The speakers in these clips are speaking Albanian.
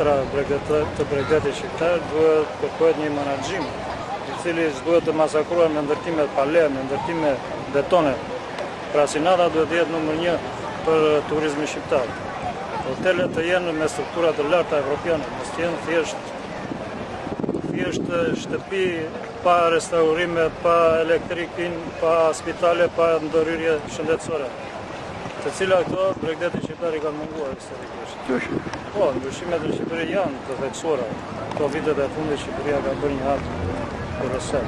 ultra të Bregdetit shqiptar duhet kërkohet një menaxhim i cili duhet të masakruar me ndërtime pale, me ndërtime betone. Pra Sinada duhet të jetë numër 1 për turizmin shqiptar. Hotelet të jenë me struktura të larta evropiane, mos të jenë thjesht shtëpi pa restaurime, pa elektrikin, pa spitale, pa ndërhyrje shëndetësore. Të cilat këto Bregdeti shqiptar i kanë munguar historikisht. Po, ndryshimet në Shqipëri janë të theksuara. Këto vitet e fundit Shqipëria ka bërë një hap kurrësor.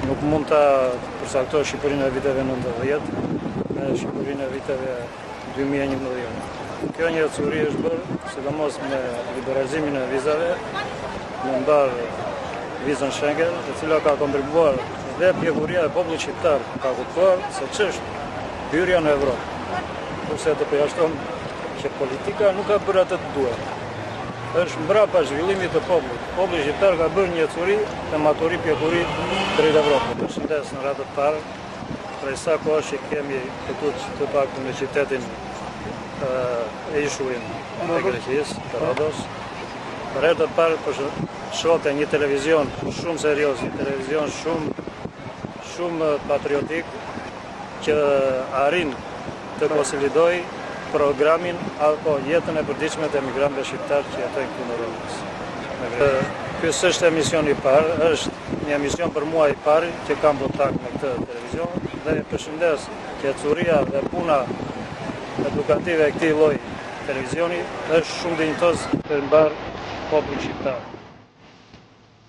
Nuk mund ta përcaktoj Shqipërinë e viteve 90 me Shqipërinë e viteve 2011. Kjo një ecuri është bërë, sidomos me liberalizimin e vizave, me mbar vizën Schengen, e cila ka kontribuar dhe pjekuria e popullit shqiptar ka kuptuar se ç'është hyrja në Evropë. Kurse të përjashton që politika nuk ka bërë atë të duhet. Është mbrapa zhvillimit të popullit. Populli shqiptar ka bërë një ecuri të maturi pjekuri drejt Evropës. Përshëndes në radhë të parë, prej sa kohësh që kemi këtu të paktën në qytetin e ishuin e Greqisë, të Rodos. Për herë të parë shohte një televizion shumë serioz, një televizion shumë patriotik që arrin të konsolidoj programin apo jetën e përditshme të emigrantëve shqiptar që jetojnë këtu në Rodos. Ky s'është emisioni i parë, është një emision për mua i parë që kam kontakt me këtë televizion dhe përshëndes që ecuria dhe puna edukative e këtij lloji televizioni është shumë dinjitoz për mbar popullin shqiptar.